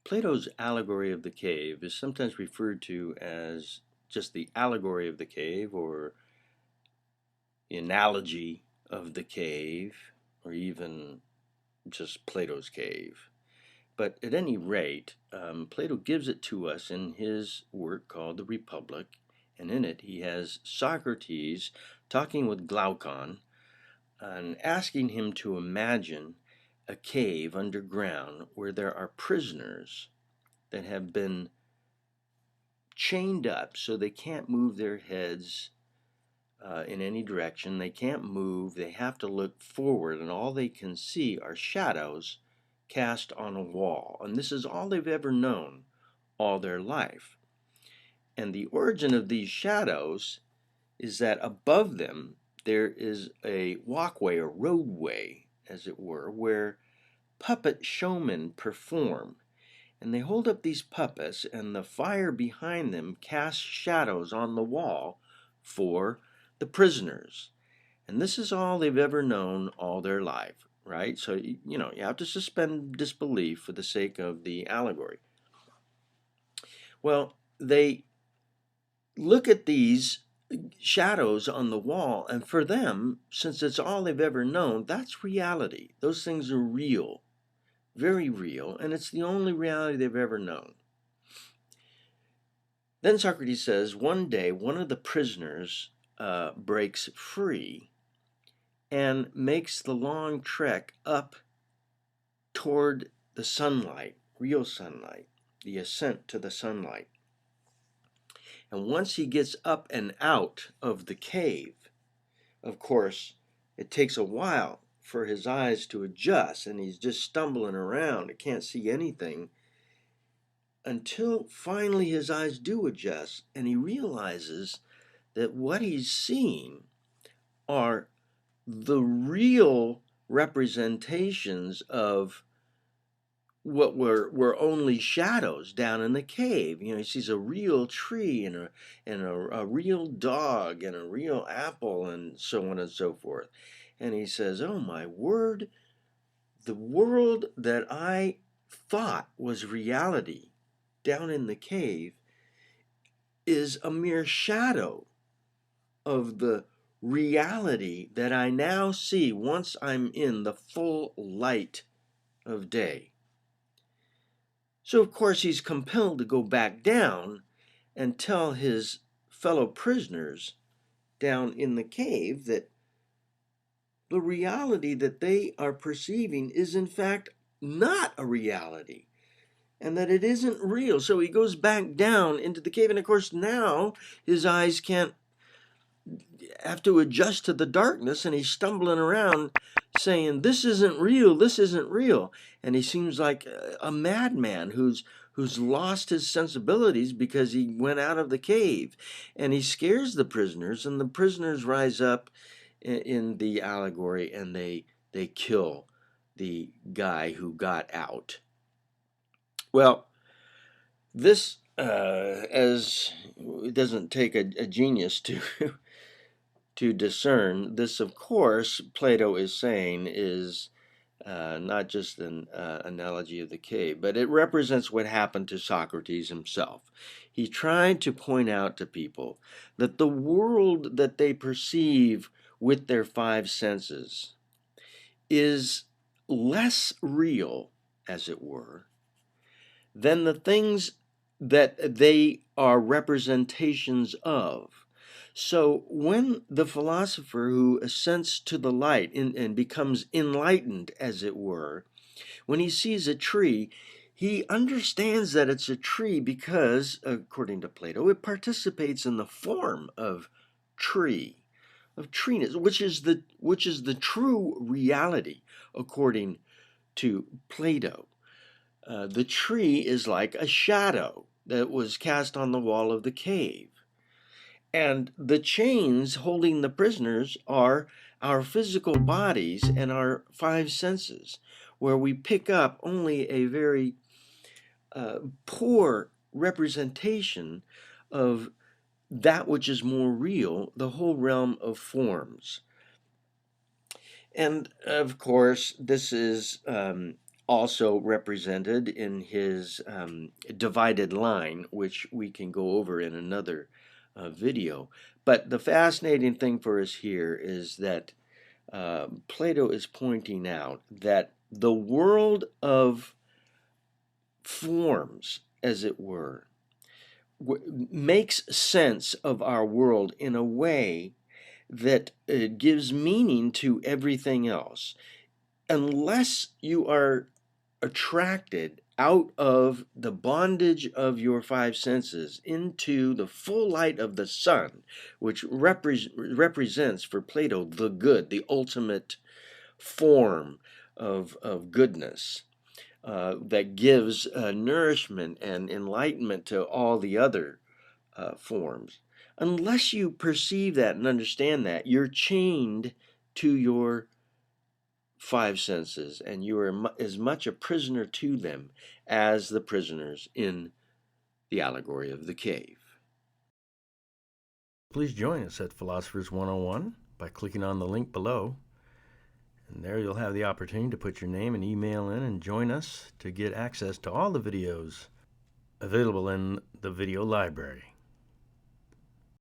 Plato's Allegory of the Cave is sometimes referred to as just the allegory of the cave or the analogy of the cave or even just Plato's cave. But at any rate, Plato gives it to us in his work called The Republic, and in it he has Socrates talking with Glaucon and asking him to imagine a cave underground where there are prisoners that have been chained up so they can't move their heads in any direction. They can't move. They have to look forward, and all they can see are shadows cast on a wall. And this is all they've ever known all their life. And the origin of these shadows is that above them there is a walkway or roadway, as it were, where puppet showmen perform. And they hold up these puppets, and the fire behind them casts shadows on the wall for the prisoners. And this is all they've ever known all their life, right? So, you have to suspend disbelief for the sake of the allegory. Well, they look at these shadows on the wall, and for them, since it's all they've ever known, that's reality. Those things are real, very real, and it's the only reality they've ever known. Then Socrates says, one day one of the prisoners breaks free and makes the long trek up toward the sunlight, real sunlight, the ascent to the sunlight. And once he gets up and out of the cave, of course, it takes a while for his eyes to adjust, and he's just stumbling around. He can't see anything until finally his eyes do adjust, and he realizes that what he's seeing are the real representations of what were only shadows down in the cave. He sees a real tree and a real dog and a real apple and so on and so forth. And he says, "Oh my word, the world that I thought was reality down in the cave is a mere shadow of the reality that I now see once I'm in the full light of day." So, of course, he's compelled to go back down and tell his fellow prisoners down in the cave that the reality that they are perceiving is, in fact, not a reality and that it isn't real. So he goes back down into the cave, and of course, now his eyes can't have to adjust to the darkness, and he's stumbling around saying, "This isn't real, this isn't real." And he seems like a madman who's lost his sensibilities because he went out of the cave. And he scares the prisoners, and the prisoners rise up in the allegory, and they kill the guy who got out. Well, this as it doesn't take a genius to to discern. This, of course, Plato is saying is not just an analogy of the cave, but it represents what happened to Socrates himself. He tried to point out to people that the world that they perceive with their five senses is less real, as it were, than the things that they are representations of. So when the philosopher who ascends to the light and becomes enlightened, as it were, when he sees a tree, he understands that it's a tree because, according to Plato, it participates in the form of tree, of treeness, which is the true reality, according to Plato. The tree is like a shadow that was cast on the wall of the cave. And the chains holding the prisoners are our physical bodies and our five senses, where we pick up only a very poor representation of that which is more real, the whole realm of forms. And of course, this is also represented in his divided line, which we can go over in another video. But the fascinating thing for us here is that Plato is pointing out that the world of forms, as it were, makes sense of our world in a way that gives meaning to everything else. Unless you are attracted out of the bondage of your five senses into the full light of the sun, which represents for Plato the good, the ultimate form of goodness, that gives nourishment and enlightenment to all the other forms. Unless you perceive that and understand that, you're chained to your five senses, and you are as much a prisoner to them as the prisoners in the Allegory of the Cave. Please join us at Philosophers 101 by clicking on the link below. And there you'll have the opportunity to put your name and email in and join us to get access to all the videos available in the video library.